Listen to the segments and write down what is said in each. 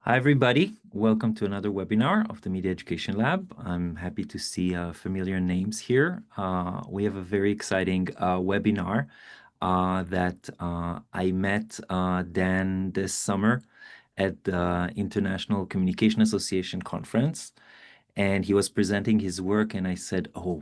Hi, everybody. Welcome to another webinar of the Media Education Lab. I'm happy to see familiar names here. We have a very exciting webinar that I met Dan this summer at the International Communication Association conference, and he was presenting his work, and I said, "Oh,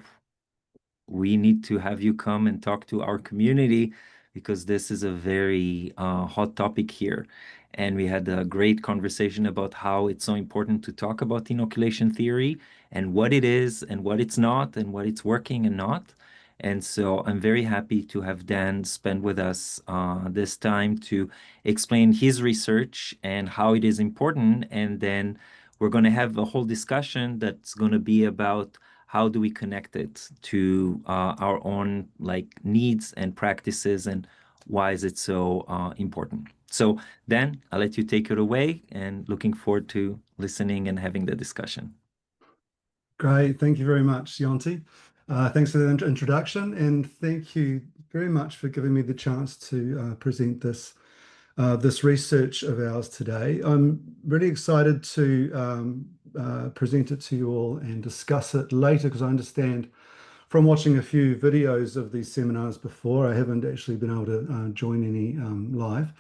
we need to have you come and talk to our community because this is a very hot topic here." And we had a great conversation about how it's so important to talk about inoculation theory and what it is and what it's not and what it's working and not. And so I'm very happy to have Dan spend with us this time to explain his research and how it is important. And then we're going to have a whole discussion that's going to be about how do we connect it to our own needs and practices, and why is it so important? So Dan, I'll let you take it away, and looking forward to listening and having the discussion. Great. Thank you very much, Yonti. Thanks for the introduction, and thank you very much for giving me the chance to present this research of ours today. I'm really excited to present it to you all and discuss it later, because I understand from watching a few videos of these seminars before, I haven't actually been able to join any live,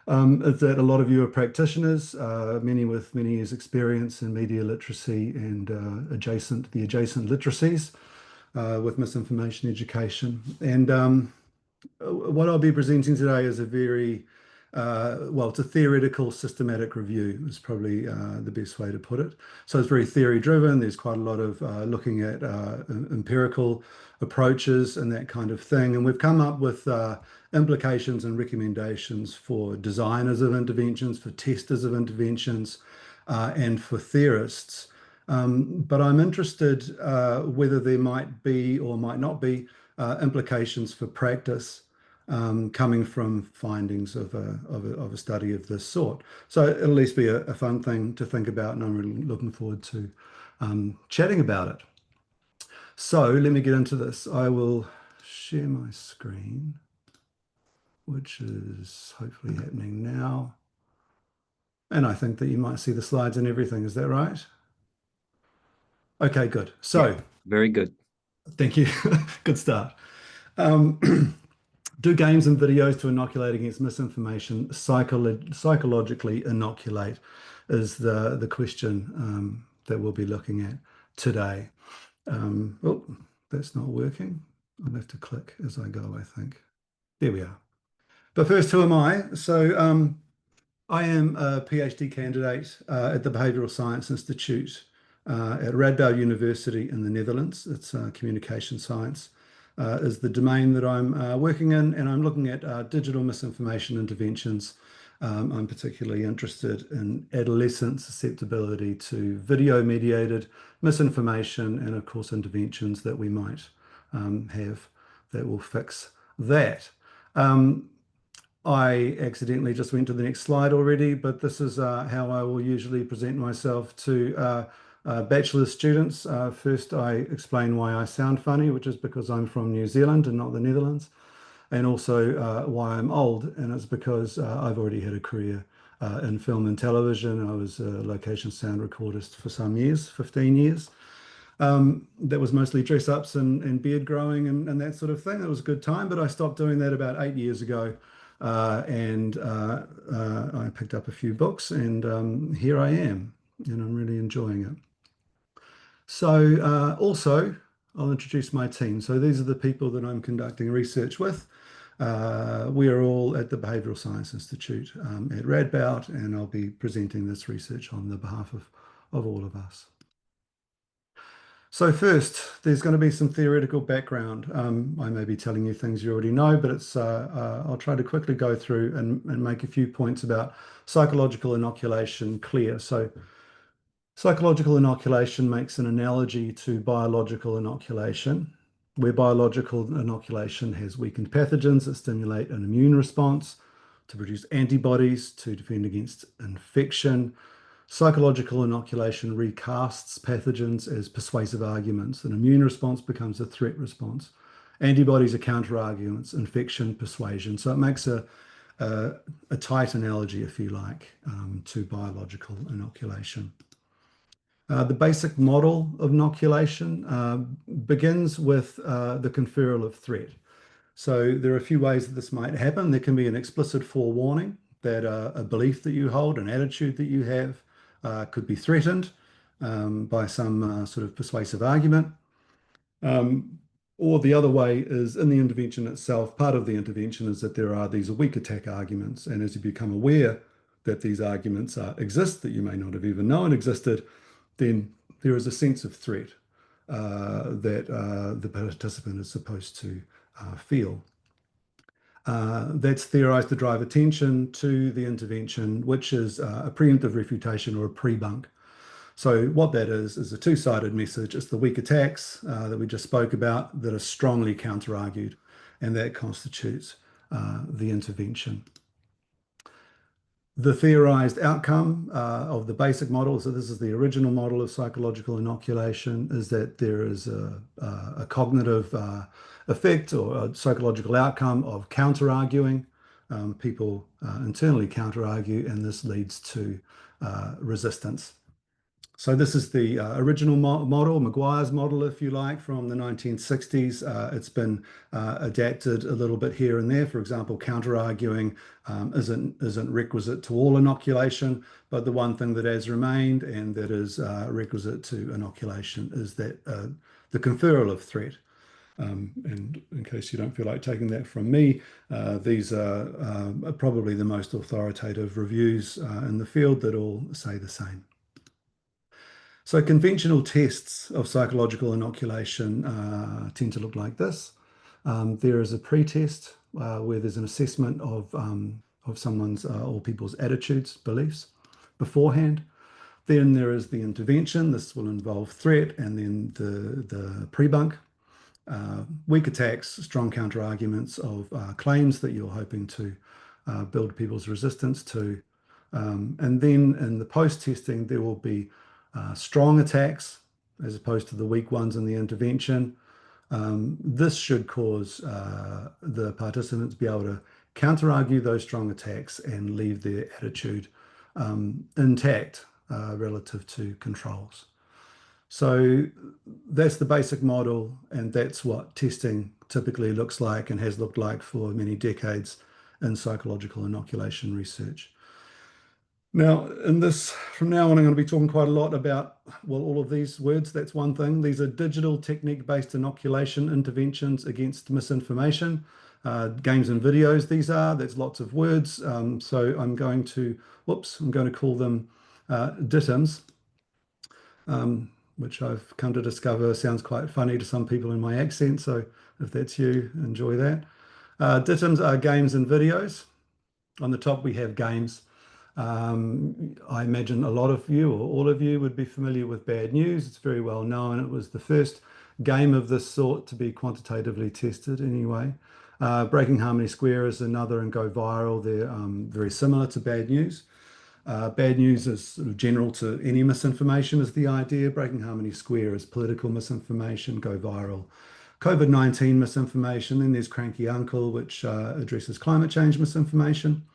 is that a lot of you are practitioners, many with many years experience in media literacy and the adjacent literacies with misinformation education. And what I'll be presenting today is a very it's a theoretical systematic review is probably the best way to put it. So it's very theory driven. There's quite a lot of looking at empirical approaches and that kind of thing. And we've come up with implications and recommendations for designers of interventions, for testers of interventions, and for theorists. But I'm interested whether there might be or might not be implications for practice coming from findings of a study of this sort. So it'll at least be a fun thing to think about, and I'm really looking forward to chatting about it. So let me get into this. I will share my screen, which is hopefully happening now. And I think that you might see the slides and everything. Is that right? Okay, good. So Yeah, very good. thank you. Good start. Do games and videos to inoculate against misinformation psychologically inoculate is the question that we'll be looking at today. Oh, that's not working. I'll have to click as I go, I think. There we are. But first, who am I? So I am a PhD candidate at the Behavioral Science Institute at Radboud University in the Netherlands. It's communication science. Is the domain that I'm working in, and I'm looking at digital misinformation interventions. I'm particularly interested in adolescent susceptibility to video-mediated misinformation, and of course interventions that we might have that will fix that. I accidentally just went to the next slide already, but this is how I will usually present myself to bachelor's students. First, I explain why I sound funny, which is because I'm from New Zealand and not the Netherlands, and also why I'm old, and it's because I've already had a career in film and television. I was a location sound recordist for some years, 15 years. That was mostly dress-ups and beard growing and that sort of thing. It was a good time, but I stopped doing that about 8 years ago. And I picked up a few books, and here I am, and I'm really enjoying it. So also, I'll introduce my team. So these are the people that I'm conducting research with. We are all at the Behavioral Science Institute at Radboud, and I'll be presenting this research on the behalf of all of us. So first, there's going to be some theoretical background. I may be telling you things you already know, but I'll try to quickly go through and make a few points about psychological inoculation clear. So psychological inoculation makes an analogy to biological inoculation, where biological inoculation has weakened pathogens that stimulate an immune response to produce antibodies to defend against infection. Psychological inoculation recasts pathogens as persuasive arguments. An immune response becomes a threat response. Antibodies are counter arguments, infection, persuasion. So it makes a a, a tight analogy, if you like, to biological inoculation. The basic model of inoculation begins with the conferral of threat. So there are a few ways that this might happen. There can be an explicit forewarning that a belief that you hold, an attitude that you have, could be threatened by some sort of persuasive argument. Um, or the other way is in the intervention itself, part of the intervention is that there are these weak attack arguments. And as you become aware that these arguments exist, that you may not have even known existed, then there is a sense of threat that the participant is supposed to feel. That's theorized to drive attention to the intervention, which is a preemptive refutation or a pre-bunk. So what that is a two-sided message. It's the weak attacks that we just spoke about that are strongly counter-argued, and that constitutes the intervention. The theorized outcome of the basic model, so this is the original model of psychological inoculation, is that there is a cognitive effect or a psychological outcome of counter-arguing. People internally counter-argue, and this leads to resistance. So this is the original model, Maguire's model, if you like, from the 1960s. It's been adapted a little bit here and there. For example, counter-arguing isn't requisite to all inoculation, but the one thing that has remained and that is requisite to inoculation is that the conferral of threat. And in case you don't feel like taking that from me, these are probably the most authoritative reviews in the field that all say the same. So conventional tests of psychological inoculation tend to look like this. There is a pre-test where there's an assessment of someone's or people's attitudes, beliefs beforehand. Then there is the intervention. This will involve threat, and then the pre-bunk. Weak attacks, strong counter-arguments of claims that you're hoping to build people's resistance to. And then in the post-testing, there will be strong attacks as opposed to the weak ones in the intervention. This should cause the participants to be able to counter-argue those strong attacks and leave their attitude intact relative to controls. So that's the basic model, and that's what testing typically looks like and has looked like for many decades in psychological inoculation research. Now, from now on, I'm going to be talking quite a lot about, well, all of these words. That's one thing. These are digital technique-based inoculation interventions against misinformation. Games and videos, that's lots of words. So I'm going to call them DTIIMs, which I've come to discover sounds quite funny to some people in my accent. So if that's you, enjoy that. DTIIMs are games and videos. On the top, we have games. I imagine a lot of you or all of you would be familiar with Bad News. It's very well known. It was the first game of this sort to be quantitatively tested anyway. Breaking Harmony Square is another and Go Viral. They're very similar to Bad News. Bad News is sort of general to any misinformation is the idea. Breaking Harmony Square is political misinformation. Go Viral, COVID-19 misinformation. Then there's Cranky Uncle, which addresses climate change misinformation.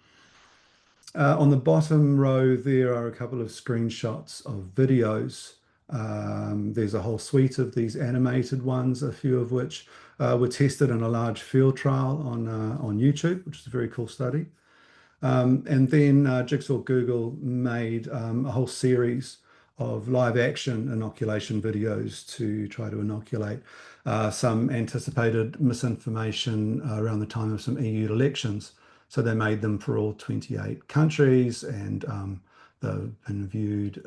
On the bottom row, there are a couple of screenshots of videos. There's a whole suite of these animated ones, a few of which were tested in a large field trial on YouTube, which is a very cool study. And then Jigsaw Google made a whole series of live action inoculation videos to try to inoculate some anticipated misinformation around the time of some EU elections. So they made them for all 28 countries, and they've been viewed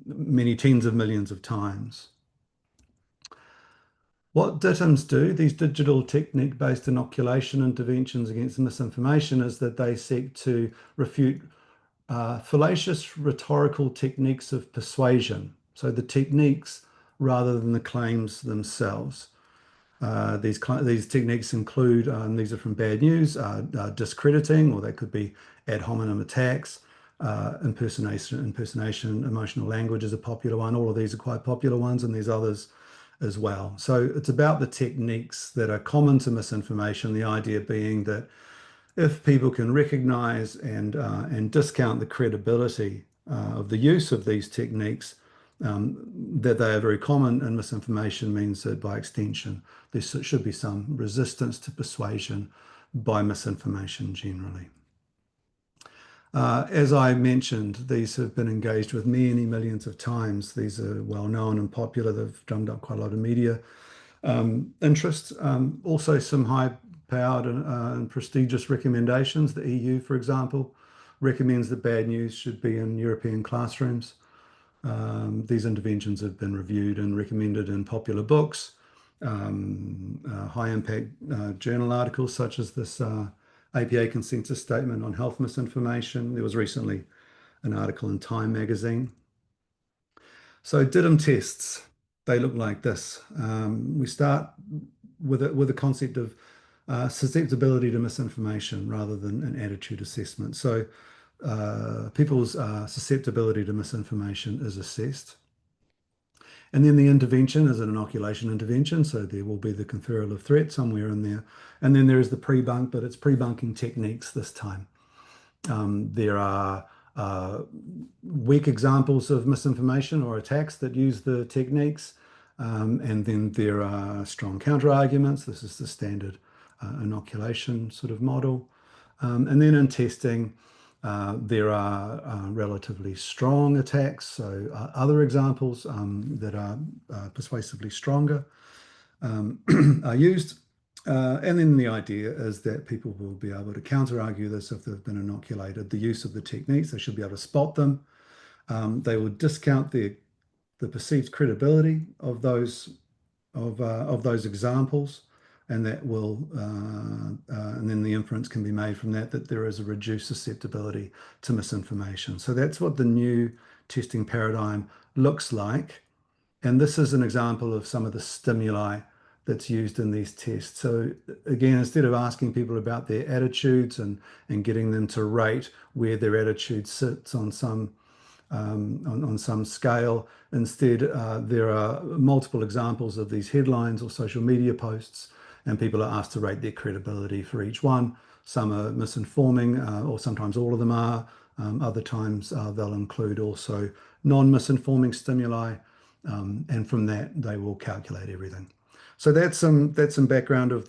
many tens of millions of times. What DTIIMs do, these digital technique-based inoculation interventions against misinformation, is that they seek to refute fallacious rhetorical techniques of persuasion. So the techniques rather than the claims themselves. These techniques include, these are from Bad News, discrediting, or they could be ad hominem attacks, impersonation, emotional language is a popular one. All of these are quite popular ones, and there's others as well. So it's about the techniques that are common to misinformation, the idea being that if people can recognize and discount the credibility of the use of these techniques, that they are very common in misinformation means that by extension, there should be some resistance to persuasion by misinformation generally. As I mentioned, these have been engaged with many millions of times. These are well known and popular. They've drummed up quite a lot of media interest. Also, some high-powered and prestigious recommendations. The EU, for example, recommends that bad news should be in European classrooms. These interventions have been reviewed and recommended in popular books, high-impact journal articles such as this APA consensus statement on health misinformation. There was recently an article in Time magazine. So DTIIM tests, they look like this. We start with a concept of susceptibility to misinformation rather than an attitude assessment. So people's susceptibility to misinformation is assessed. And then the intervention is an inoculation intervention, so there will be the conferral of threat somewhere in there. And then there is the pre-bunk, but it's pre-bunking techniques this time. There are weak examples of misinformation or attacks that use the techniques. And then there are strong counter-arguments. This is the standard inoculation sort of model. And then in testing, there are relatively strong attacks, so other examples that are persuasively stronger are used. And then the idea is that people will be able to counter-argue this if they've been inoculated. The use of the techniques, they should be able to spot them. They will discount the perceived credibility of those examples, and that will and then the inference can be made from that there is a reduced susceptibility to misinformation. So that's what the new testing paradigm looks like. And this is an example of some of the stimuli that's used in these tests. So again, instead of asking people about their attitudes and getting them to rate where their attitude sits on some scale, instead there are multiple examples of these headlines or social media posts, and people are asked to rate their credibility for each one. Some are misinforming, or sometimes all of them are. Other times they'll include also non-misinforming stimuli, and from that they will calculate everything. So that's some background of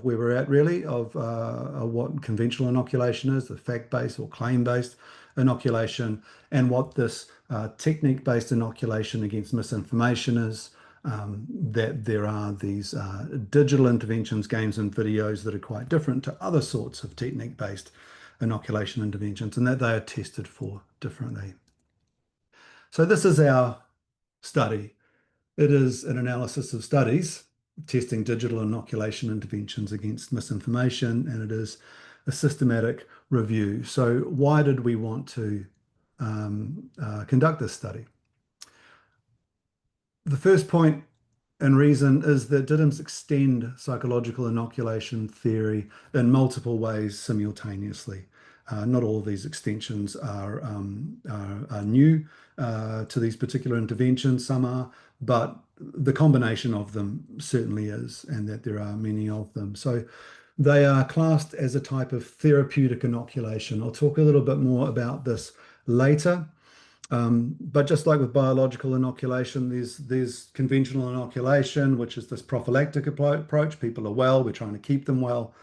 where we're at, really, of what conventional inoculation is, the fact-based or claim-based inoculation, and what this technique-based inoculation against misinformation is. That there are these digital interventions, games and videos that are quite different to other sorts of technique-based inoculation interventions, and that they are tested for differently. So this is our study. It is an analysis of studies testing digital inoculation interventions against misinformation, and it is a systematic review. So why did we want to conduct this study? The first point and reason is that DTIIMs extend psychological inoculation theory in multiple ways simultaneously. Not all of these extensions are new to these particular interventions. Some are, but the combination of them certainly is, and that there are many of them. So they are classed as a type of therapeutic inoculation. I'll talk a little bit more about this later. But just like with biological inoculation, there's conventional inoculation, which is this prophylactic approach. People are well, we're trying to keep them well.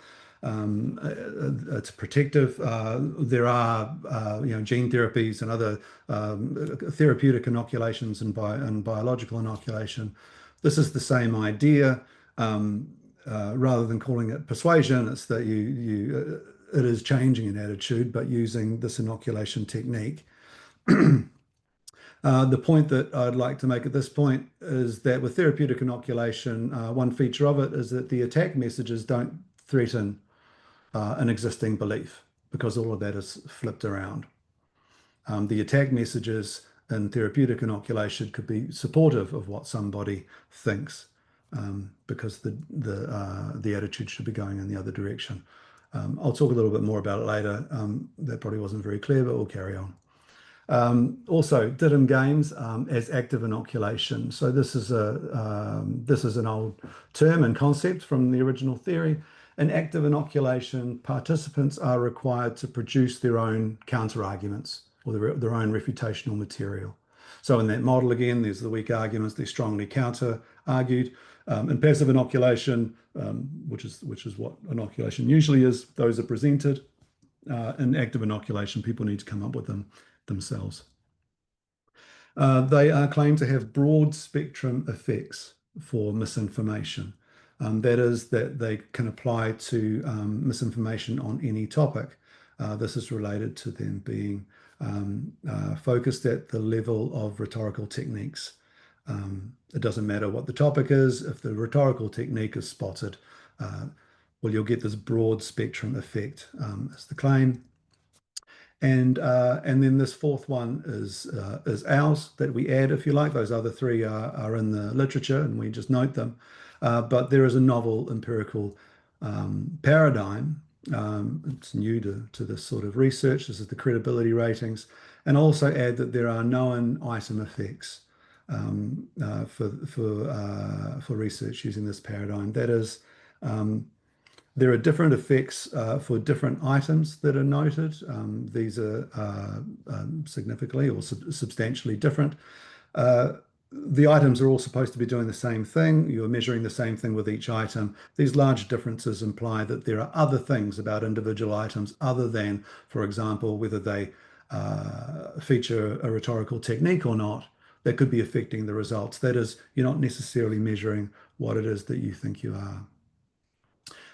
It's protective. There are gene therapies and other therapeutic inoculations and biological inoculation. This is the same idea. Rather than calling it persuasion, it's that it is changing an attitude, but using this inoculation technique. The point that I'd like to make at this point is that with therapeutic inoculation, one feature of it is that the attack messages don't threaten an existing belief, because all of that is flipped around. The attack messages in therapeutic inoculation could be supportive of what somebody thinks, because the attitude should be going in the other direction. I'll talk a little bit more about it later. That probably wasn't very clear, but we'll carry on. Also, DTIIM games as active inoculation. So this is an old term and concept from the original theory, in active inoculation, participants are required to produce their own counter arguments or their own refutational material. So in that model, again, there's the weak arguments, they're strongly counter argued. In passive inoculation, which is what inoculation usually is, those are presented. In active inoculation, people need to come up with them themselves. They are claimed to have broad spectrum effects for misinformation. That is, that they can apply to misinformation on any topic. This is related to them being focused at the level of rhetorical techniques. It doesn't matter what the topic is, if the rhetorical technique is spotted, well, you'll get this broad spectrum effect, is the claim. And then this fourth one is ours that we add, if you like. Those other three are in the literature and we just note them. But there is a novel empirical paradigm. It's new to this sort of research. This is the credibility ratings. And also add that there are known item effects for research using this paradigm. That is, there are different effects for different items that are noted. These are significantly or substantially different. The items are all supposed to be doing the same thing. You're measuring the same thing with each item. These large differences imply that there are other things about individual items other than, for example, whether they feature a rhetorical technique or not, that could be affecting the results. That is, you're not necessarily measuring what it is that you think you are.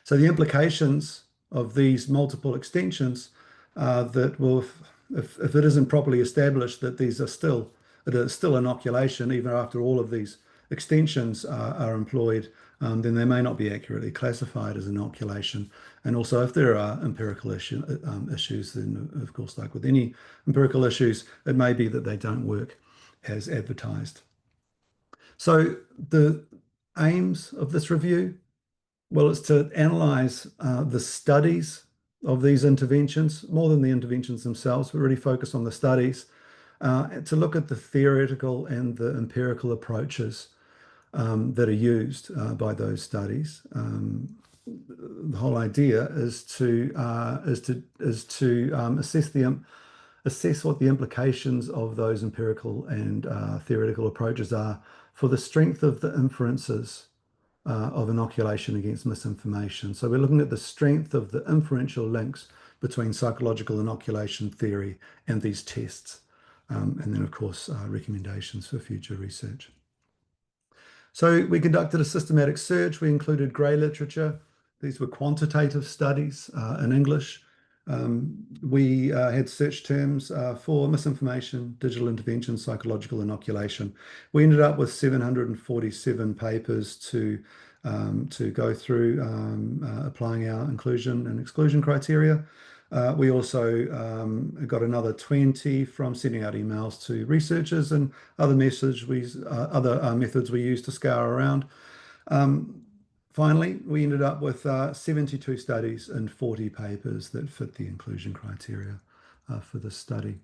So the implications of these multiple extensions that will, if it isn't properly established that these are still, it is still inoculation, even after all of these extensions are employed, then they may not be accurately classified as inoculation. And also, if there are empirical issues, then of course, like with any empirical issues, it may be that they don't work as advertised. So the aims of this review, well, it's to analyze the studies of these interventions, more than the interventions themselves, but really focus on the studies, to look at the theoretical and the empirical approaches that are used by those studies. The whole idea is to assess what the implications of those empirical and theoretical approaches are for the strength of the inferences of inoculation against misinformation. So we're looking at the strength of the inferential links between psychological inoculation theory and these tests. And then, of course, recommendations for future research. So we conducted a systematic search. We included grey literature. These were quantitative studies in English. We had search terms for misinformation, digital intervention, psychological inoculation. We ended up with 747 papers to go through, applying our inclusion and exclusion criteria. We also got another 20 from sending out emails to researchers and other methods we used to scour around. Finally, we ended up with 72 studies and 40 papers that fit the inclusion criteria for this study.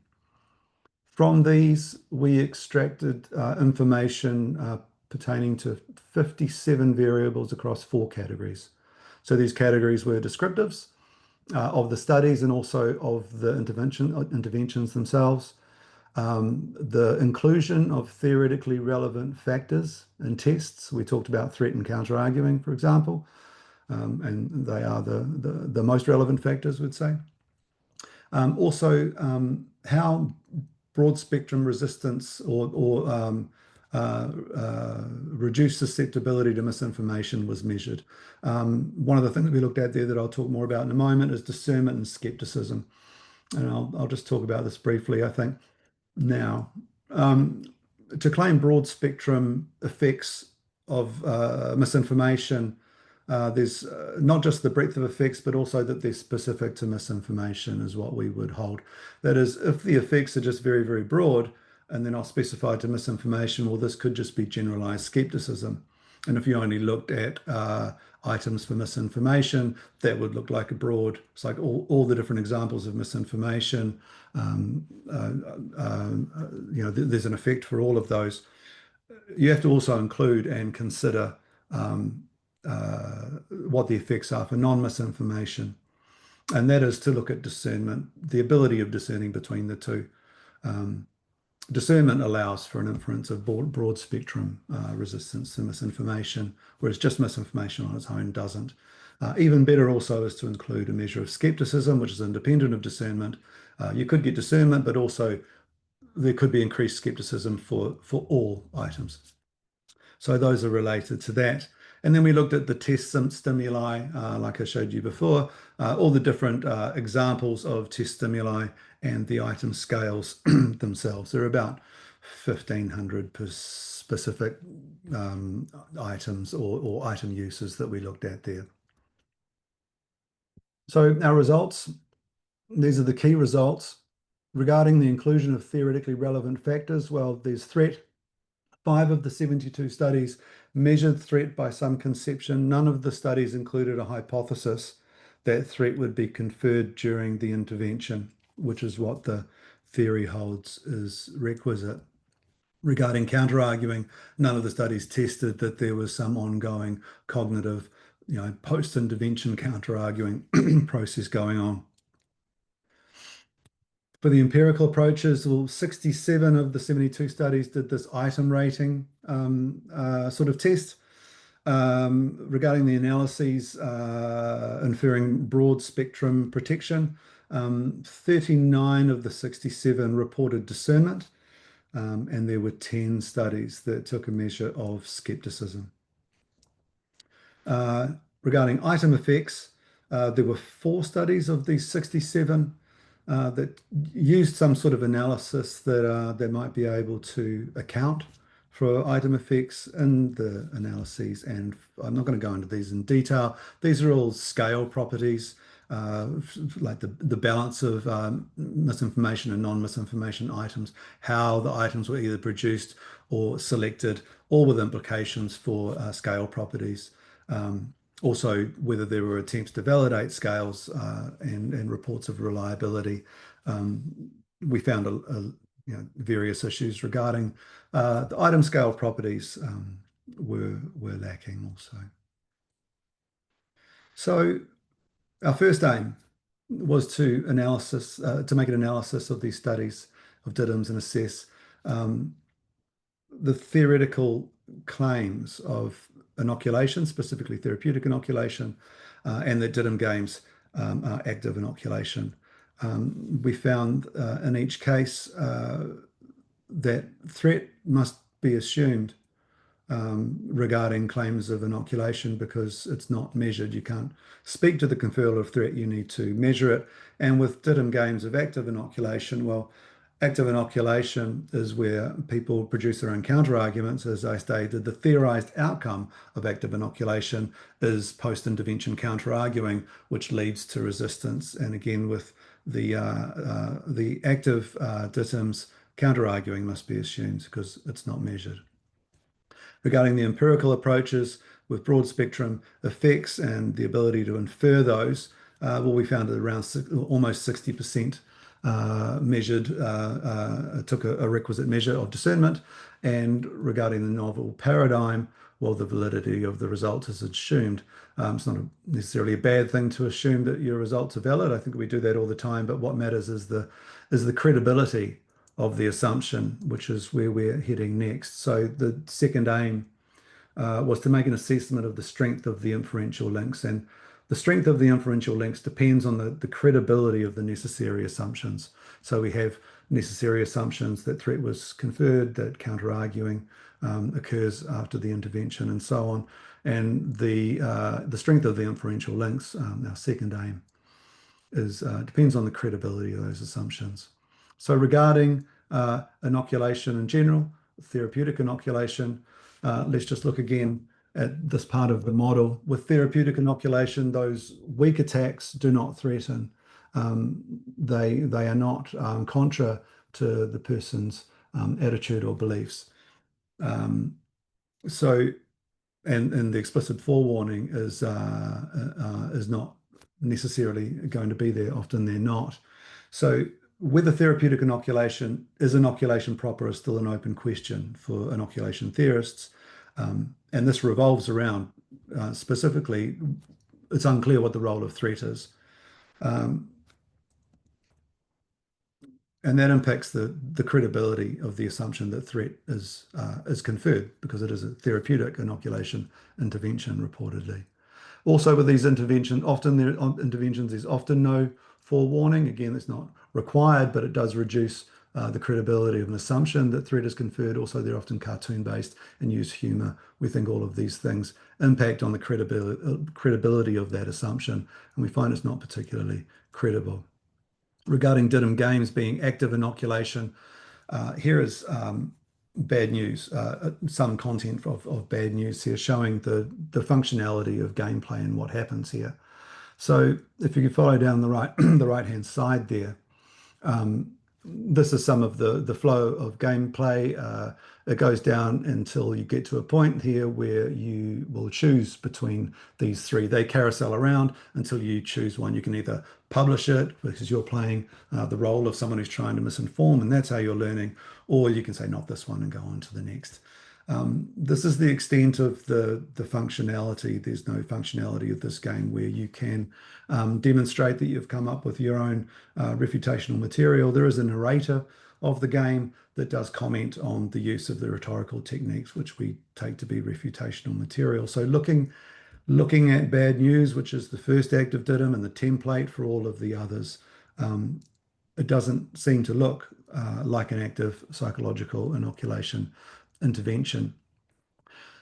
From these, we extracted information pertaining to 57 variables across 4 categories. So these categories were descriptives of the studies and also of the interventions themselves. The inclusion of theoretically relevant factors in tests. We talked about threat and counter arguing, for example, and they are the most relevant factors, we'd say. Also, how broad spectrum resistance or reduced susceptibility to misinformation was measured. One of the things we looked at there that I'll talk more about in a moment is discernment and skepticism. And I'll just talk about this briefly, I think. Now, to claim broad spectrum effects of misinformation, there's not just the breadth of effects, but also that they're specific to misinformation is what we would hold. That is, if the effects are just very, very broad and they're not specified to misinformation, well, this could just be generalized skepticism. And if you only looked at items for misinformation, that would look like a broad, it's like all the different examples of misinformation. There's an effect for all of those. You have to also include and consider what the effects are for non-misinformation, and that is to look at discernment, the ability of discerning between the two. Discernment allows for an inference of broad spectrum resistance to misinformation, whereas just misinformation on its own doesn't. Even better also is to include a measure of skepticism, which is independent of discernment. You could get discernment, but also there could be increased skepticism for all items. So those are related to that. And then we looked at the test stimuli, like I showed you before, all the different examples of test stimuli and the item scales themselves. There are about 1,500 specific items or item uses that we looked at there. So our results, these are the key results. Regarding the inclusion of theoretically relevant factors, well, there's threat. 5 of the 72 studies measured threat by some conception. None of the studies included a hypothesis that threat would be conferred during the intervention, which is what the theory holds is requisite. Regarding counter-arguing, none of the studies tested that there was some ongoing cognitive, post-intervention counter-arguing process going on. For the empirical approaches, well, 67 of the 72 studies did this item rating sort of test. Regarding the analyses inferring broad spectrum protection, 39 of the 67 reported discernment, and there were 10 studies that took a measure of skepticism. Regarding item effects, there were 4 studies of these 67 that used some sort of analysis that might be able to account for item effects in the analyses. And I'm not going to go into these in detail. These are all scale properties, like the balance of misinformation and non-misinformation items, how the items were either produced or selected, all with implications for scale properties. Also, whether there were attempts to validate scales and reports of reliability. We found various issues regarding the item scale properties were lacking also. So our first aim was to make an analysis of these studies of DTIIMs and assess the theoretical claims of inoculation, specifically therapeutic inoculation, and that DTIIM games are active inoculation. We found in each case that threat must be assumed regarding claims of inoculation because it's not measured. You can't speak to the conferral of threat, you need to measure it. And with DTIIM games of active inoculation, well, active inoculation is where people produce their own counter-arguments. As I stated, the theorized outcome of active inoculation is post-intervention counter-arguing, which leads to resistance. And again, with the active DTIIMs, counter-arguing must be assumed because it's not measured. Regarding the empirical approaches with broad spectrum effects and the ability to infer those, well, we found that around almost 60% measured, took a requisite measure of discernment. And regarding the novel paradigm, well, the validity of the results is assumed. It's not necessarily a bad thing to assume that your results are valid. I think we do that all the time, but what matters is the credibility of the assumption, which is where we're heading next. So the second aim was to make an assessment of the strength of the inferential links. And the strength of the inferential links depends on the credibility of the necessary assumptions. So we have necessary assumptions that threat was conferred, that counter-arguing occurs after the intervention, and so on. And the strength of the inferential links, our second aim, depends on the credibility of those assumptions. So regarding inoculation in general, therapeutic inoculation, let's just look again at this part of the model. With therapeutic inoculation, those weak attacks do not threaten. They are not contra to the person's attitude or beliefs. So, and the explicit forewarning is not necessarily going to be there. Often they're not. So whether therapeutic inoculation is inoculation proper is still an open question for inoculation theorists. And this revolves around specifically, it's unclear what the role of threat is. Um, and that impacts the credibility of the assumption that threat is conferred because it is a therapeutic inoculation intervention reportedly. Also, with these interventions, there's often no forewarning. Again, it's not required, but it does reduce the credibility of an assumption that threat is conferred. Also, they're often cartoon-based and use humor. We think all of these things impact on the credibility of that assumption, and we find it's not particularly credible. Regarding DTIIM games being active inoculation, here is bad news, some content of bad news here showing the functionality of gameplay and what happens here. So if you can follow down the right-hand side there, this is some of the flow of gameplay. It goes down until you get to a point here where you will choose between these three. They carousel around until you choose one. You can either publish it because you're playing the role of someone who's trying to misinform, and that's how you're learning, or you can say not this one and go on to the next. This is the extent of the functionality. There's no functionality of this game where you can demonstrate that you've come up with your own refutational material. There is a narrator of the game that does comment on the use of the rhetorical techniques, which we take to be refutational material. So looking at bad news, which is the first act of DTIIM and the template for all of the others, it doesn't seem to look like an active psychological inoculation intervention.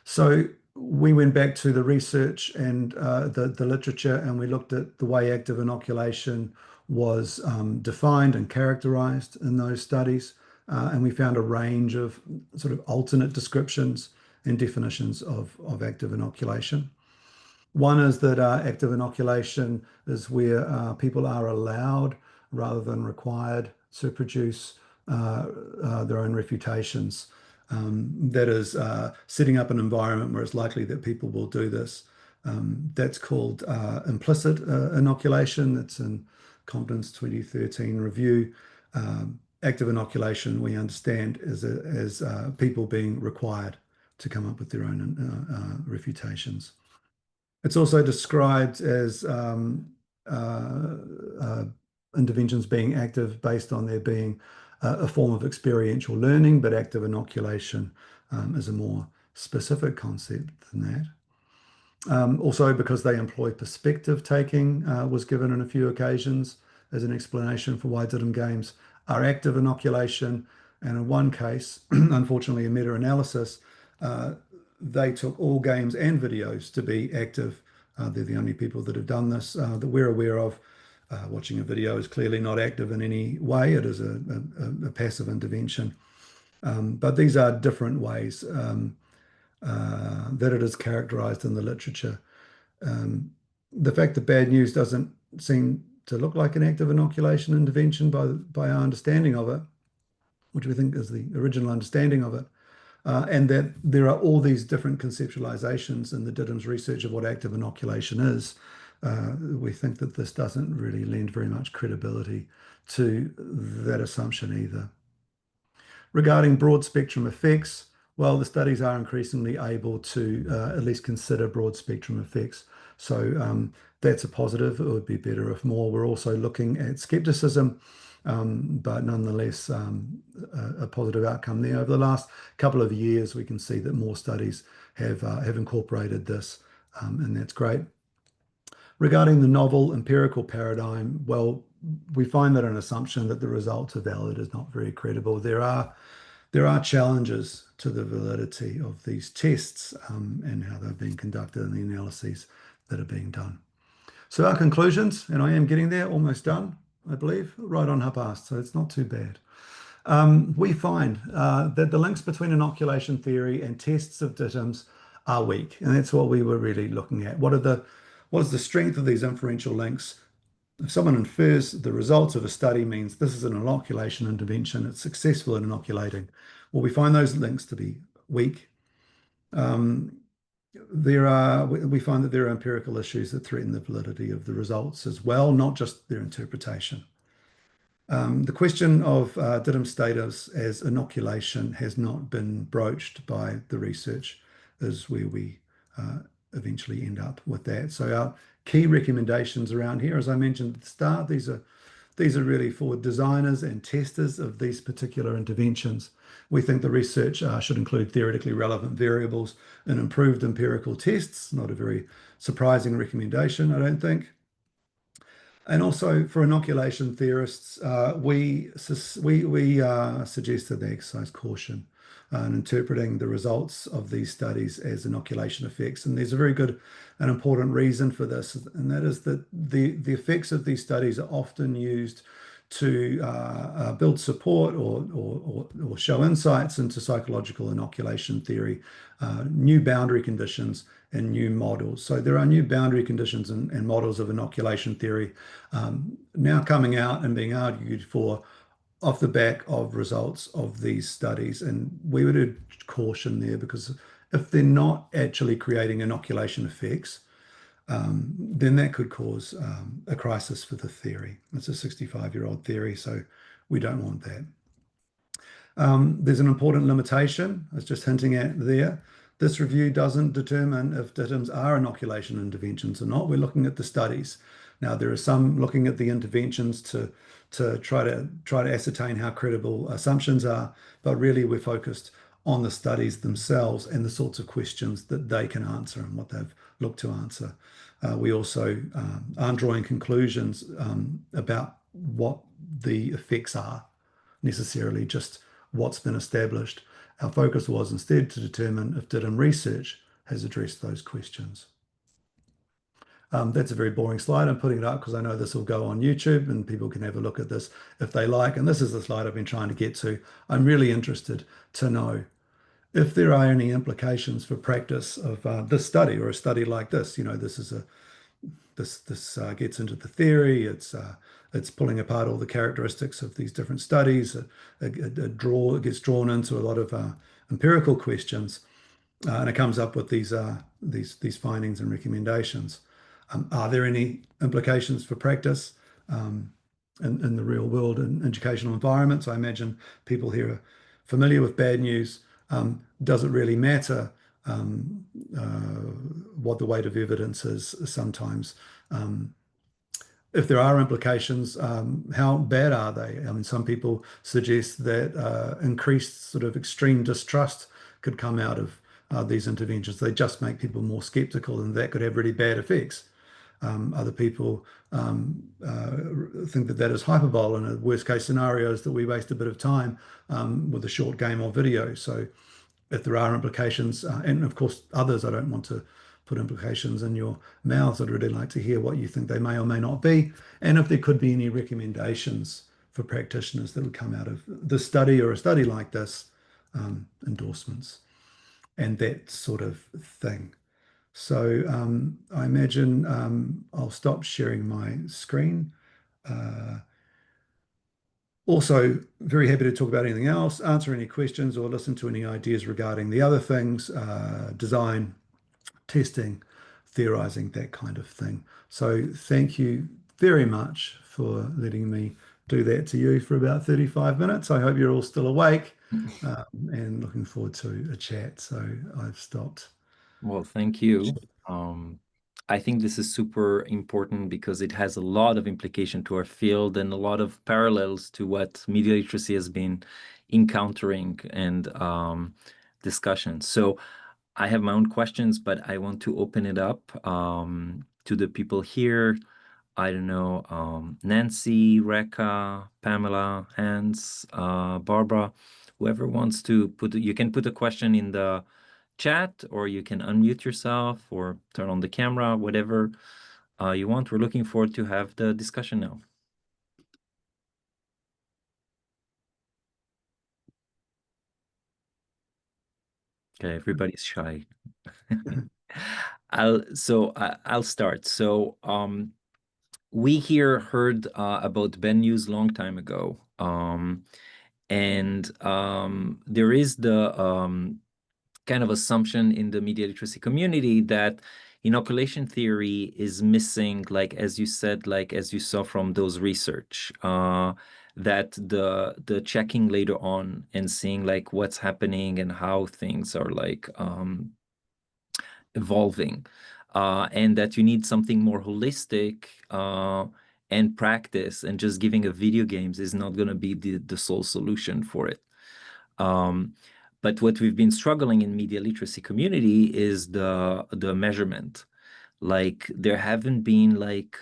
So we went back to the research and the literature, and we looked at the way active inoculation was defined and characterized in those studies. And we found a range of sort of alternate descriptions and definitions of active inoculation. One is that active inoculation is where people are allowed rather than required to produce their own refutations. That is setting up an environment where it's likely that people will do this. That's called implicit inoculation. That's in Compton's 2013 review. Active inoculation, we understand, as people being required to come up with their own refutations. It's also described as interventions being active based on there being a form of experiential learning, but active inoculation is a more specific concept than that. Also, because they employ perspective taking, was given on a few occasions as an explanation for why DTIIM games are active inoculation. And in one case, unfortunately, a meta-analysis, they took all games and videos to be active. They're the only people that have done this that we're aware of. Watching a video is clearly not active in any way. It is a passive intervention. But these are different ways that it is characterized in the literature. The fact that bad news doesn't seem to look like an active inoculation intervention by our understanding of it, which we think is the original understanding of it, and that there are all these different conceptualizations in the DTIIM's research of what active inoculation is. We think that this doesn't really lend very much credibility to that assumption either. Regarding broad spectrum effects, well, the studies are increasingly able to at least consider broad spectrum effects. So that's a positive. It would be better if more. We're also looking at skepticism, but nonetheless, a positive outcome there. Over the last couple of years, we can see that more studies have incorporated this, and that's great. Regarding the novel empirical paradigm, well, we find that an assumption that the results are valid is not very credible. There are challenges to the validity of these tests and how they're being conducted and the analyses that are being done. So our conclusions, and I am getting there, almost done, I believe, right on half past, so it's not too bad. We find that the links between inoculation theory and tests of DTIIMs are weak, and that's what we were really looking at. What is the strength of these inferential links? If someone infers the results of a study means this is an inoculation intervention, it's successful in inoculating. Well, we find those links to be weak. We find that there are empirical issues that threaten the validity of the results as well, not just their interpretation. The question of DTIIM status as inoculation has not been broached by the research, is where we eventually end up with that. So our key recommendations around here, as I mentioned at the start, these are really for designers and testers of these particular interventions. We think the research should include theoretically relevant variables and improved empirical tests. Not a very surprising recommendation, I don't think. And also for inoculation theorists, we suggest that they exercise caution in interpreting the results of these studies as inoculation effects. And there's a very good and important reason for this, and that is that the effects of these studies are often used to build support or show insights into psychological inoculation theory, new boundary conditions and new models. So there are new boundary conditions and models of inoculation theory now coming out and being argued for off the back of results of these studies. And we would urge caution there, because if they're not actually creating inoculation effects, then that could cause a crisis for the theory. It's a 65-year-old theory, so we don't want that. There's an important limitation, I was just hinting at there. This review doesn't determine if DTIIMs are inoculation interventions or not. We're looking at the studies. Now, there are some looking at the interventions to try to ascertain how credible assumptions are, but really we're focused on the studies themselves and the sorts of questions that they can answer and what they've looked to answer. We also aren't drawing conclusions about what the effects are necessarily, just what's been established. Our focus was instead to determine if DTIIM research has addressed those questions. That's a very boring slide. I'm putting it up because I know this will go on YouTube and people can have a look at this if they like. And this is the slide I've been trying to get to. I'm really interested to know if there are any implications for practice of this study or a study like this. You know, this gets into the theory. It's pulling apart all the characteristics of these different studies. It gets drawn into a lot of empirical questions, and it comes up with these findings and recommendations. Are there any implications for practice in the real world and educational environments? I imagine people here are familiar with bad news. Does it really matter what the weight of evidence is sometimes? If there are implications, how bad are they? I mean, some people suggest that increased sort of extreme distrust could come out of these interventions. They just make people more skeptical, and that could have really bad effects. Other people think that is hyperbole, and a worst case scenario is that we waste a bit of time with a short game or video. So if there are implications, and of course others, I don't want to put implications in your mouths. I'd really like to hear what you think they may or may not be, and if there could be any recommendations for practitioners that would come out of this study or a study like this, endorsements and that sort of thing. So I imagine I'll stop sharing my screen. Also, very happy to talk about anything else, answer any questions, or listen to any ideas regarding the other things, design, testing, theorizing, that kind of thing. So thank you very much for letting me do that to you for about 35 minutes. I hope you're all still awake and looking forward to a chat. So I've stopped. Well, thank you. I think this is super important because it has a lot of implication to our field and a lot of parallels to what media literacy has been encountering and discussions. So I have my own questions, but I want to open it up to the people here. I don't know, Nancy, Rekha, Pamela, Hans, Barbara, whoever wants to you can put a question in the chat, or you can unmute yourself or turn on the camera, whatever you want. We're looking forward to have the discussion now. Okay, everybody's shy. I'll start. So we here heard about Ben News long time ago. And there is the kind of assumption in the media literacy community that inoculation theory is missing, like as you said, like as you saw from those research, that the checking later on and seeing like what's happening and how things are like evolving, and that you need something more holistic and practice, and just giving a video games is not going to be the sole solution for it. Um, but what we've been struggling in media literacy community is the measurement. Like there haven't been like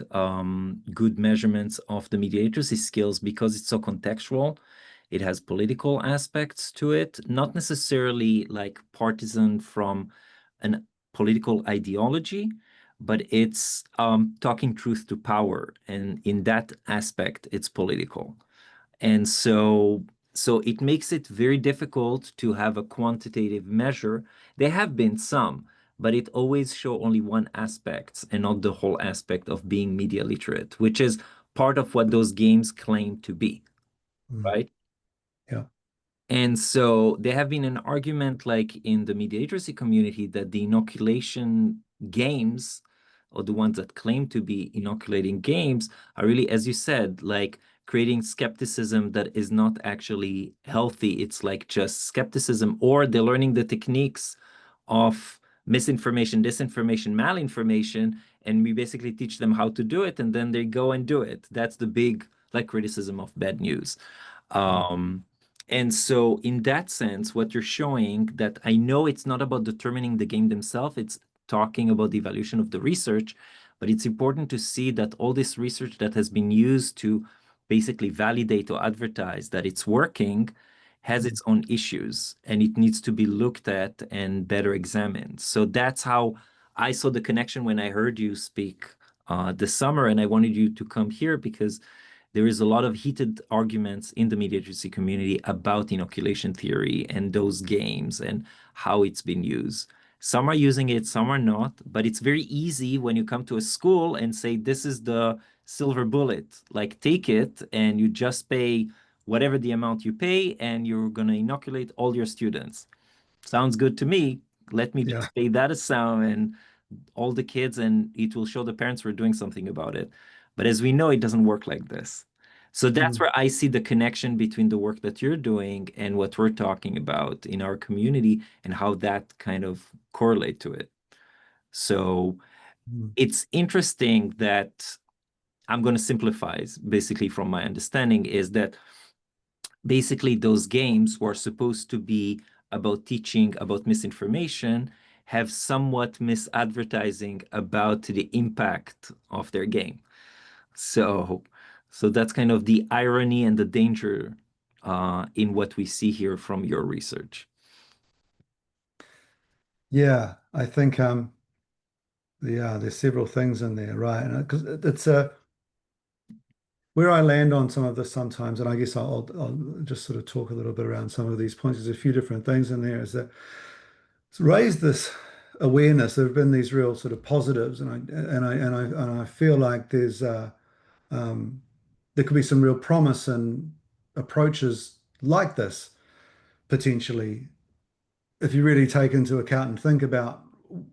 good measurements of the media literacy skills because it's so contextual. It has political aspects to it, not necessarily like partisan from an political ideology, but it's talking truth to power. And in that aspect, it's political. And so it makes it very difficult to have a quantitative measure. There have been some, but it always show only one aspect and not the whole aspect of being media literate, which is part of what those games claim to be, Mm. right? Yeah. And so there have been an argument like in the media literacy community that the inoculation games, or the ones that claim to be inoculating games, are really, as you said, like creating skepticism that is not actually healthy. It's like just skepticism, or they're learning the techniques of misinformation, disinformation, malinformation, and we basically teach them how to do it, and then they go and do it. That's the big like criticism of bad news. Mm. Um, and so in that sense, what you're showing that I know it's not about determining the game themselves, it's talking about the evaluation of the research, but it's important to see that all this research that has been used to basically validate or advertise that it's working has Mm. its own issues and it needs to be looked at and better examined. So that's how I saw the connection when I heard you speak this summer, and I wanted you to come here because there is a lot of heated arguments in the media literacy community about inoculation theory and those games and how it's been used. Some are using it, some are not, but it's very easy when you come to a school and say, this is the silver bullet, like take it and you just pay whatever the amount you pay and you're going to inoculate all your students. Sounds good to me. Let me Yeah. just pay that aside and all the kids, and it will show the parents we're doing something about it. But as we know, it doesn't work like this. So that's Mm. where I see the connection between the work that you're doing and what we're talking about in our community and how that kind of correlate to it. So Mm. it's interesting that I'm going to simplify basically from my understanding is that basically those games were supposed to be about teaching about misinformation have somewhat misadvertising about the impact of their game. So, so that's kind of the irony and the danger in what we see here from your research. Yeah, I think yeah, there's several things in there, right? And because it's where I land on some of this sometimes, and I guess I'll just sort of talk a little bit around some of these points. There's a few different things in there. Is that it's raised this awareness. There have been these real sort of positives, and I feel like um, there could be some real promise in approaches like this potentially if you really take into account and think about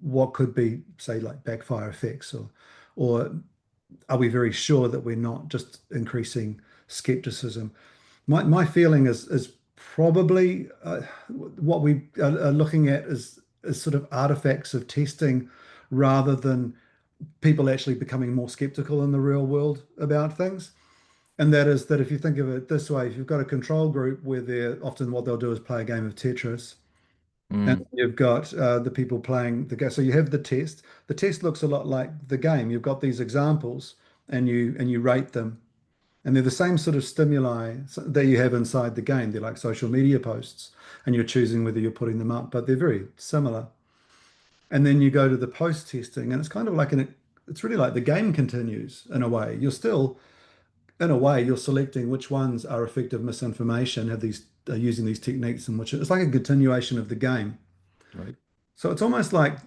what could be, say, like backfire effects, or are we very sure that we're not just increasing skepticism? My feeling is probably what we are looking at is sort of artifacts of testing rather than people actually becoming more skeptical in the real world about things. And that is that if you think of it this way, if you've got a control group where they're often what they'll do is play a game of Tetris, and Mm, you've got the people playing the game. So you have the test. The test looks a lot like the game. You've got these examples, and you rate them, and they're the same sort of stimuli that you have inside the game. They're like social media posts, and you're choosing whether you're putting them up, but they're very similar. And then you go to the post testing, and it's kind of like it's really like the game continues in a way. You're still, in a way, you're selecting which ones are effective misinformation, have these using these techniques, and which it's like a continuation of the game. right. So it's almost like,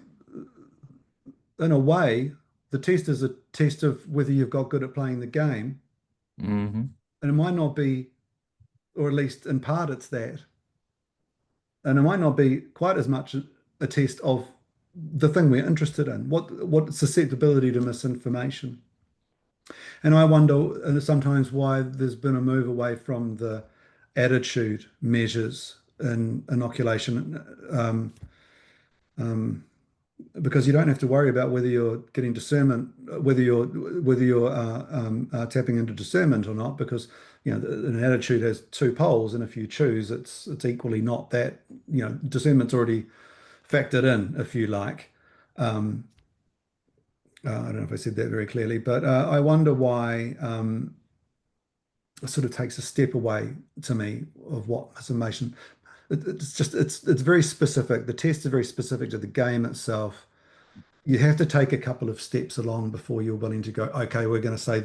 in a way, the test is a test of whether you've got good at playing the game. Hmm. And it might not be, or at least in part, it's that. And it might not be quite as much a test of the thing we're interested in, what susceptibility to misinformation. And I wonder sometimes why there's been a move away from the attitude measures in inoculation. Um, because you don't have to worry about whether you're getting discernment, whether you're tapping into discernment or not, because an attitude has two poles, and if you choose, it's equally not that. Discernment's already factored in, if you like. Um, I don't know if I said that very clearly, but I wonder why it sort of takes a step away to me of what misinformation. It's very specific. The test is very specific to the game itself. You have to take a couple of steps along before you're willing to go, okay, we're going to say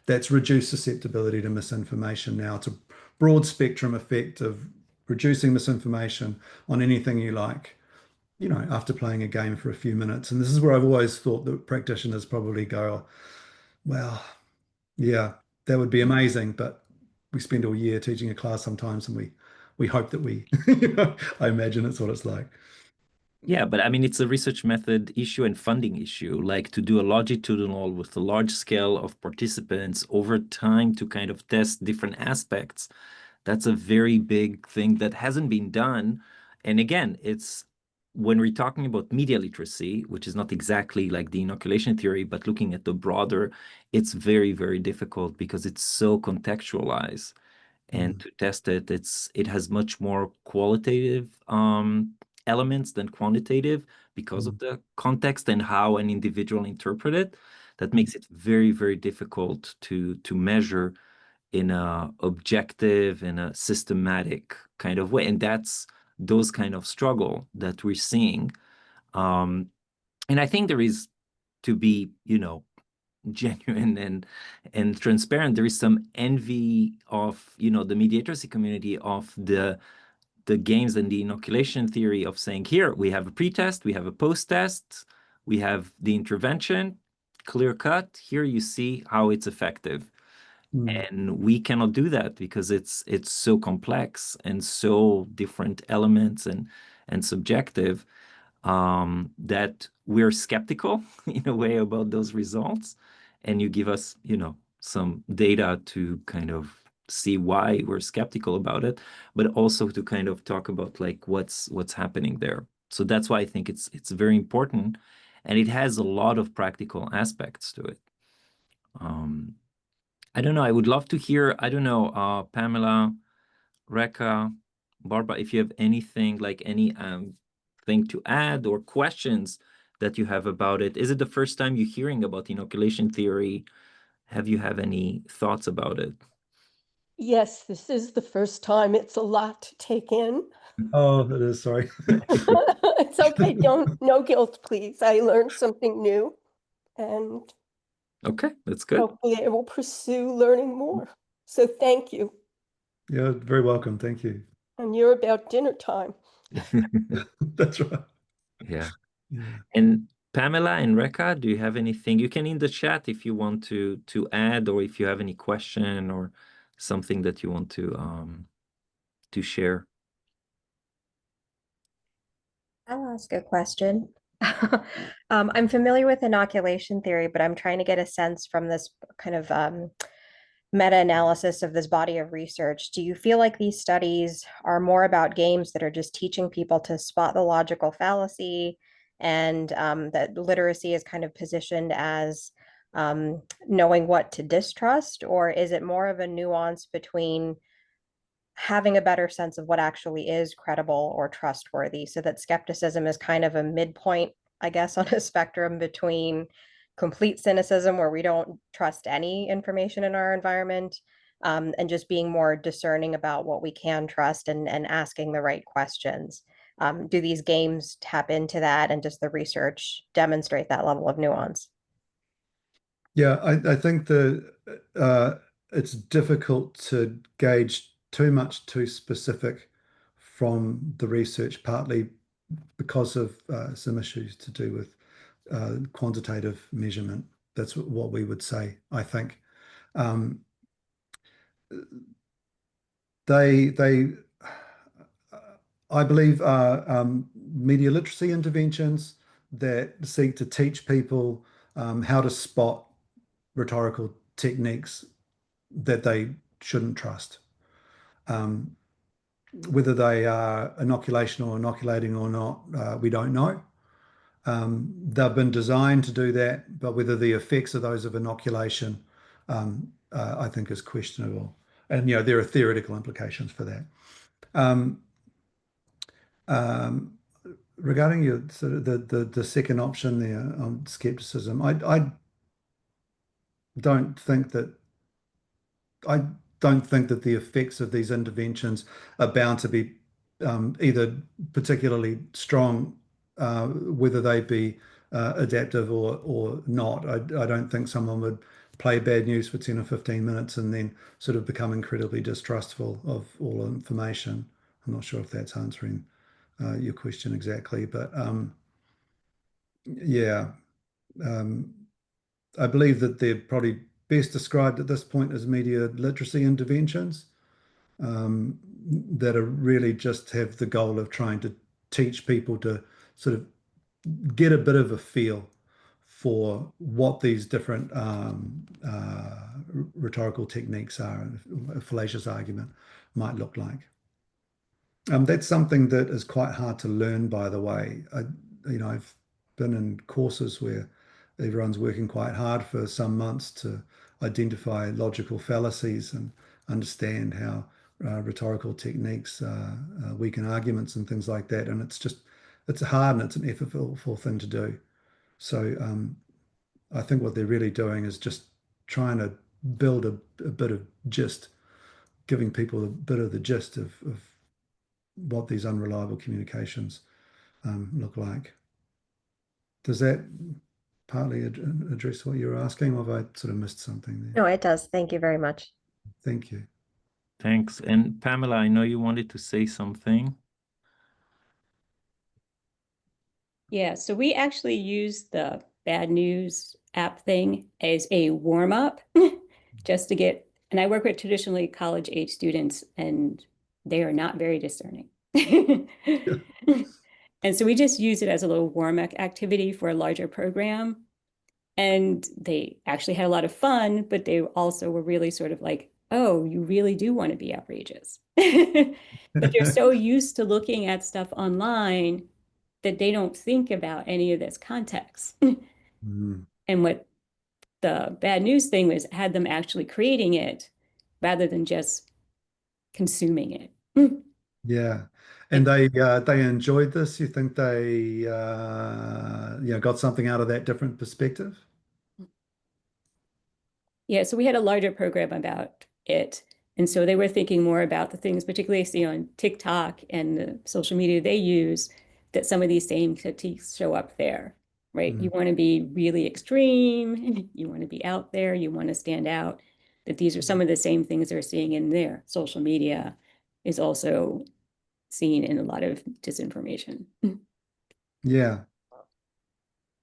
that's reduced susceptibility to misinformation. Now it's a broad spectrum effect of reducing misinformation on anything you like, after playing a game for a few minutes. And this is where I've always thought that practitioners probably go, well, yeah, that would be amazing, but we spend all year teaching a class sometimes, and we hope that we, I imagine it's what it's like. Yeah, but I mean, it's a research method issue and funding issue. Like to do a longitudinal with a large scale of participants over time to kind of test different aspects. That's a very big thing that hasn't been done. And again, it's when we're talking about media literacy, which is not exactly like the inoculation theory, but looking at the broader, it's very, very difficult because it's so contextualized. And Mm, to test it, it has much more qualitative elements than quantitative because of mm, the context and how an individual interpret it. That mm, makes it very, very difficult to measure in a objective, in a systematic kind of way. And that's those kind of struggle that we're seeing. Um, and I think there is to be, genuine and transparent. There is some envy of, the mediatorship community of the games and the inoculation theory of saying, here we have a pre-test, we have a post-test, we have the intervention, clear cut. Here you see how it's effective. mm. And we cannot do that because it's so complex and so different elements and subjective that we're skeptical in a way about those results. And you give us, some data to kind of see why we're skeptical about it, but also to kind of talk about like what's happening there. So that's why I think it's very important, and it has a lot of practical aspects to it. Um, I don't know. I would love to hear, I don't know, Pamela, Rekha, Barbara, if you have anything like any thing to add or questions that you have about it. Is it the first time you're hearing about inoculation theory? Have you have any thoughts about it? Yes, this is the first time. It's a lot to take in. Oh, it is. Sorry. It's okay. Don't, no guilt, please. I learned something new, and Okay, that's good. hopefully I will pursue learning more. So thank you. Yeah, very welcome. Thank you. And you're about dinner time. That's right. Yeah. Yeah. And Pamela and Rekha, do you have anything? You can in the chat if you want to add, or if you have any question or something that you want to share. I'll ask a question. I'm familiar with inoculation theory, but I'm trying to get a sense from this kind of meta-analysis of this body of research. Do you feel like these studies are more about games that are just teaching people to spot the logical fallacy, and that literacy is kind of positioned as knowing what to distrust? Or is it more of a nuance between having a better sense of what actually is credible or trustworthy, so that skepticism is kind of a midpoint, I guess, on a spectrum between complete cynicism, where we don't trust any information in our environment, and just being more discerning about what we can trust, and asking the right questions? Do these games tap into that, and does the research demonstrate that level of nuance? Yeah, I think it's difficult to gauge too much too specific from the research, partly because of some issues to do with quantitative measurement. That's what we would say, I think. Um, they I believe are media literacy interventions that seek to teach people how to spot rhetorical techniques that they shouldn't trust. Um, Whether they are inoculation or inoculating or not, we don't know. They've been designed to do that, but whether the effects of those of inoculation, I think, is questionable. And there are theoretical implications for that. Um, um, Regarding your sort of the second option there on skepticism, I don't think that I don't think that the effects of these interventions are bound to be either particularly strong, whether they be adaptive or not. I don't think someone would play bad news for 10 or 15 minutes and then sort of become incredibly distrustful of all information. I'm not sure if that's answering your question exactly, but yeah, um, I believe that they're probably best described at this point as media literacy interventions that are really just have the goal of trying to teach people to sort of get a bit of a feel for what these different rhetorical techniques are, and a fallacious argument might look like. That's something that is quite hard to learn, by the way. I've been in courses where everyone's working quite hard for some months to identify logical fallacies and understand how rhetorical techniques weaken arguments and things like that. And it's hard and it's an effortful thing to do. So I think what they're really doing is just trying to build a bit of gist, giving people a bit of the gist of what these unreliable communications look like. Does that partly address what you're asking, or have I sort of missed something there? No, it does. Thank you very much. Thank you. Thanks. And Pamela, I know you wanted to say something. Yeah, so we actually use the bad news app thing as a warm up just to get, and I work with traditionally college age students and they are not very discerning. And so we just use it as a little warm up activity for a larger program. And they actually had a lot of fun, but they also were really sort of like, oh, you really do want to be outrageous. But they're so used to looking at stuff online that they don't think about any of this context. Mm. And what the bad news thing was had them actually creating it rather than just consuming it. Yeah. And they enjoyed this. You think they got something out of that different perspective? Yeah, so we had a larger program about it. And so they were thinking more about the things, particularly see on TikTok and the social media they use, that some of these same critiques show up there, right? You want to be really extreme, you want to be out there, you want to stand out, that these are some of the same things they're seeing in there. Social media is also seen in a lot of disinformation. Yeah.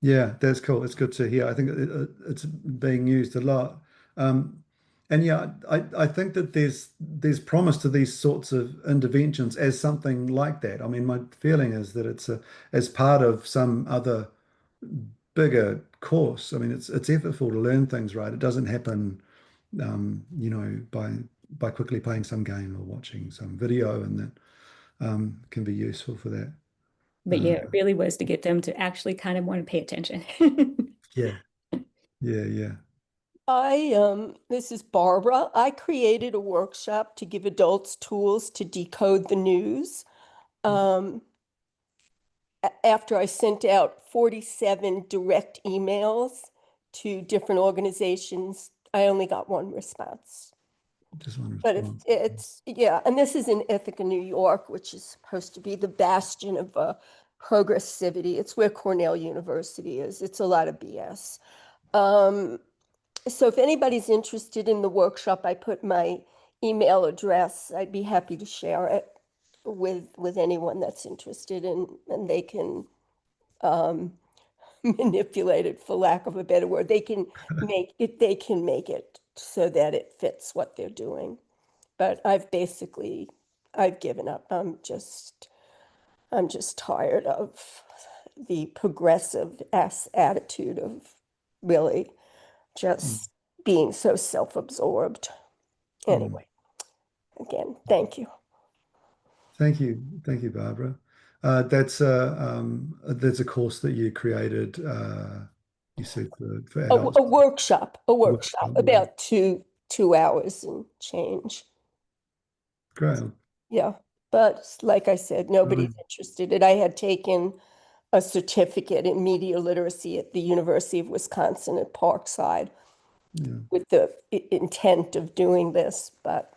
Yeah, that's cool. It's good to hear. I think it's being used a lot. And yeah, I think that there's promise to these sorts of interventions as something like that. I mean, my feeling is that it's as part of some other bigger course. I mean, it's effortful to learn things, right? It doesn't happen, by quickly playing some game or watching some video, and that can be useful for that. But yeah, it really was to get them to actually kind of want to pay attention. Yeah, yeah, yeah. This is Barbara. I created a workshop to give adults tools to decode the news. After I sent out 47 direct emails to different organizations, I only got one response. Just one But response. yeah, and this is in Ithaca, New York, which is supposed to be the bastion of progressivity. It's where Cornell University is. It's a lot of BS. So if anybody's interested in the workshop, I put my email address. I'd be happy to share it with anyone that's interested, and they can manipulate it, for lack of a better word. They can make it so that it fits what they're doing. But I've given up. I'm just tired of the progressive attitude of really just being so self-absorbed. Anyway, again, thank you. Thank you. Thank you, Barbara. That's a course that you created. You said for A, adults. a workshop, Workshop, yeah. about 2 hours and change. Great. Yeah, but like I said, nobody's Right. interested. And I had taken a certificate in media literacy at the University of Wisconsin at Parkside Yeah. with the intent of doing this, but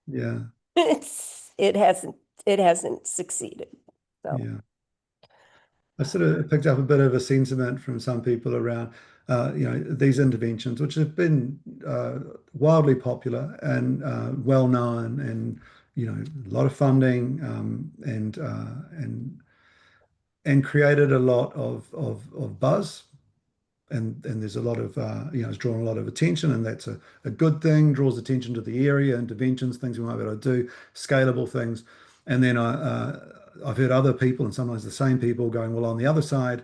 Yeah. it hasn't succeeded. So Yeah. I sort of picked up a bit of a sentiment from some people around, these interventions, which have been wildly popular and well known, and a lot of funding, and created a lot of buzz, and there's a lot of it's drawn a lot of attention, and that's a good thing. Draws attention to the area, interventions, things we might be able to do, scalable things, and then I've heard other people, and sometimes the same people, going, well, on the other side,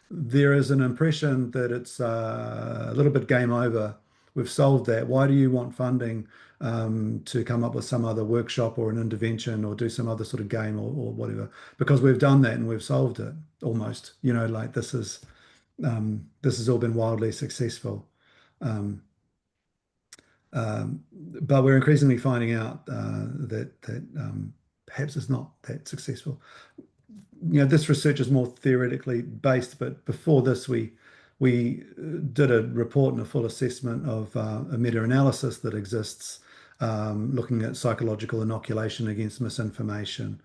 there is an impression that it's a little bit game over. We've solved that. Why do you want funding to come up with some other workshop or an intervention or do some other sort of game or whatever? Because we've done that and we've solved it almost. Like this has all been wildly successful. Um, but we're increasingly finding out that perhaps it's not that successful. This research is more theoretically based, but before this, we did a report and a full assessment of a meta-analysis that exists, looking at psychological inoculation against misinformation.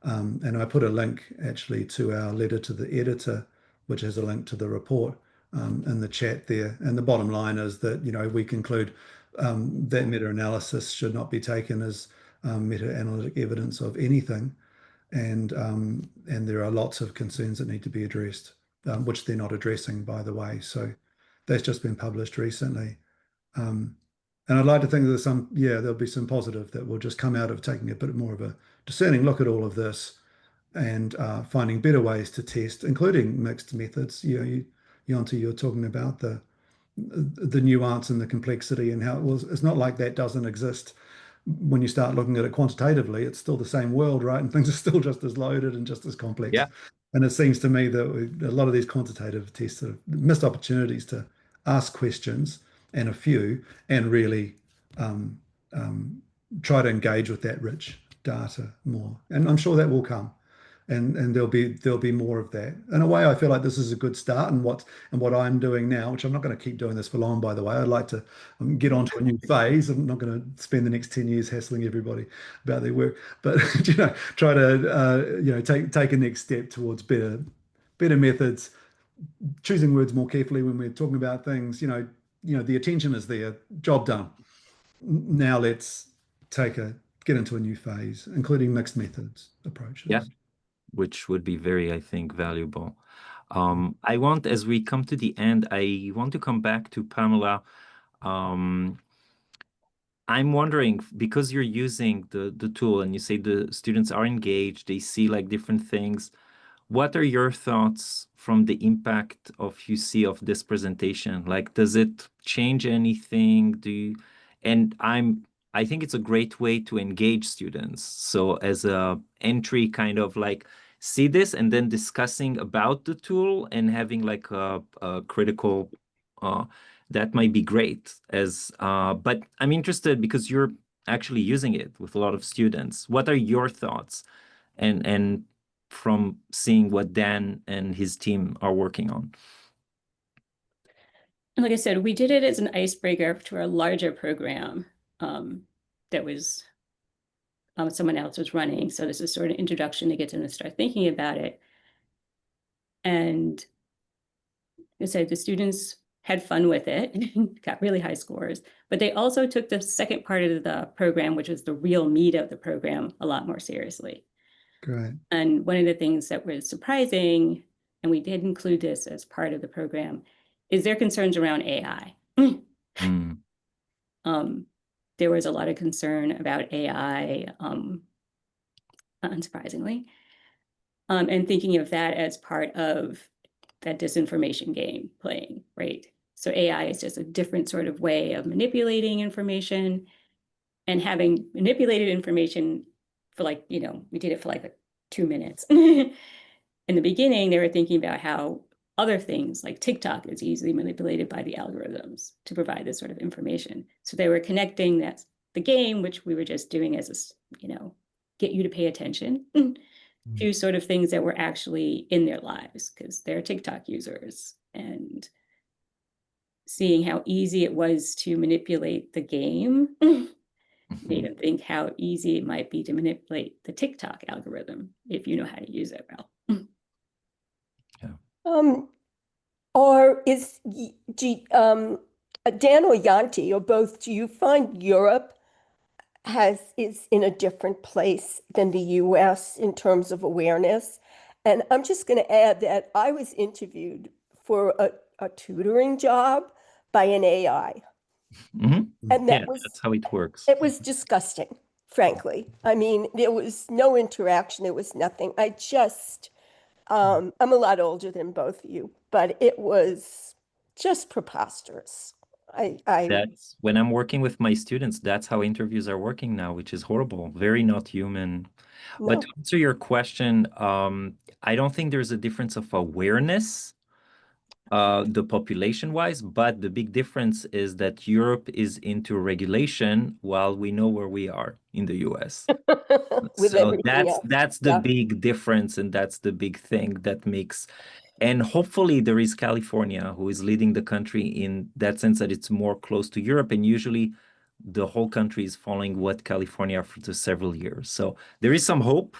And I put a link actually to our letter to the editor, which has a link to the report in the chat there. And the bottom line is that we conclude that meta-analysis should not be taken as meta-analytic evidence of anything. And there are lots of concerns that need to be addressed, which they're not addressing, by the way. So that's just been published recently. And I'd like to think that there'll be some positive that will just come out of taking a bit more of a discerning look at all of this and finding better ways to test, including mixed methods. Jonty, you're talking about the nuance and the complexity and how it's not like that doesn't exist. When you start looking at it quantitatively, it's still the same world, right? And things are still just as loaded and just as complex. Yeah. And it seems to me that a lot of these quantitative tests have missed opportunities to ask questions, and a few, and really try to engage with that rich data more. And I'm sure that will come. And there'll be more of that. In a way, I feel like this is a good start, and what I'm doing now, which I'm not going to keep doing this for long, by the way. I'd like to get onto a new phase. I'm not going to spend the next 10 years hassling everybody about their work, but try to take a next step towards better methods, choosing words more carefully when we're talking about things. The attention is there, job done. Now let's get into a new phase, including mixed methods approaches. Yeah, which would be very, I think, valuable. As we come to the end, I want to come back to Pamela. I'm wondering, because you're using the tool and you say the students are engaged, they see like different things. What are your thoughts from the impact you see of this presentation? Like, does it change anything? I think it's a great way to engage students. So as a entry, kind of like see this and then discussing about the tool and having like a critical, that might be great. But I'm interested because you're actually using it with a lot of students. What are your thoughts? And from seeing what Dan and his team are working on. And like I said, we did it as an icebreaker to our larger program that was someone else was running. So this is sort of introduction to get them to start thinking about it. And I said the students had fun with it, got really high scores, but they also took the second part of the program, which was the real meat of the program, a lot more seriously. Great. And one of the things that was surprising, and we did include this as part of the program, is their concerns around AI. There was a lot of concern about AI, unsurprisingly, and thinking of that as part of that disinformation game playing, right? So AI is just a different sort of way of manipulating information, and having manipulated information for we did it for like 2 minutes. In the beginning, they were thinking about how other things like TikTok is easily manipulated by the algorithms to provide this sort of information. So they were connecting that the game, which we were just doing as a, get you to pay attention, to sort of things that were actually in their lives because they're TikTok users, and seeing how easy it was to manipulate the game made them think how easy it might be to manipulate the TikTok algorithm if you know how to use it well. Or Dan or Yanti, or both, do you find Europe is in a different place than the US in terms of awareness? And I'm just going to add that I was interviewed for a tutoring job by an AI. And that's how it works. It was disgusting, frankly. I mean, there was no interaction, there was nothing. I'm a lot older than both of you, but it was just preposterous. That's when I'm working with my students, that's how interviews are working now, which is horrible, very not human. No. But to answer your question, I don't think there's a difference of awareness, the population-wise, but the big difference is that Europe is into regulation while we know where we are in the US. With So everything else. that's the big difference, and that's the big thing that makes. And hopefully there is California who is leading the country in that sense that it's more close to Europe, and usually the whole country is following what California for several years. So there is some hope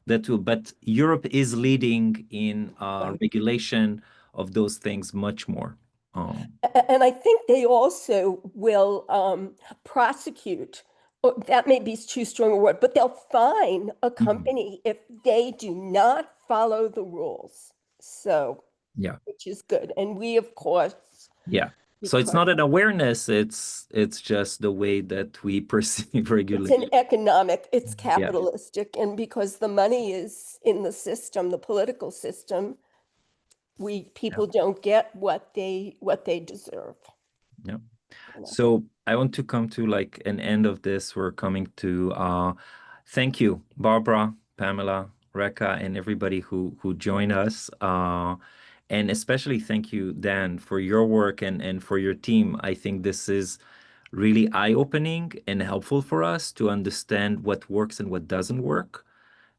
but Europe is leading in regulation of those things much more. And I think they also will prosecute, or that may be too strong a word, but they'll fine a company if they do not follow the rules. So, yeah, which is good. And we, of course. Yeah. So it's not an awareness, it's just the way that we perceive regulation. It's an economic, it's capitalistic. And because the money is in the system, the political system, people don't get what they deserve. Yeah. So I want to come to like an end of this. We're coming to thank you, Barbara, Pamela, Rekha, and everybody who joined us. And especially thank you, Dan, for your work and for your team. I think this is really eye-opening and helpful for us to understand what works and what doesn't work.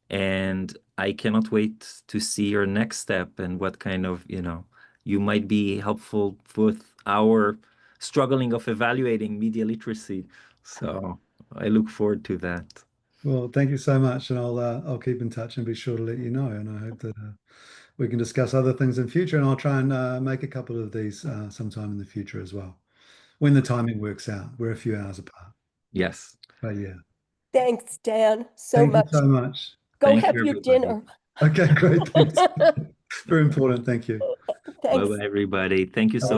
And I cannot wait to see your next step and what kind of, you might be helpful with our struggling of evaluating media literacy. So I look forward to that. Well, thank you so much, and I'll keep in touch and be sure to let you know. And I hope that we can discuss other things in future, and I'll try and make a couple of these sometime in the future as well, when the timing works out. We're a few hours apart. Yes. But yeah. Thanks, Dan, Thank you so much. Go have your dinner. Okay, great. Thanks. Very important. Thank you. Thanks. Bye-bye, everybody. Thank you so much.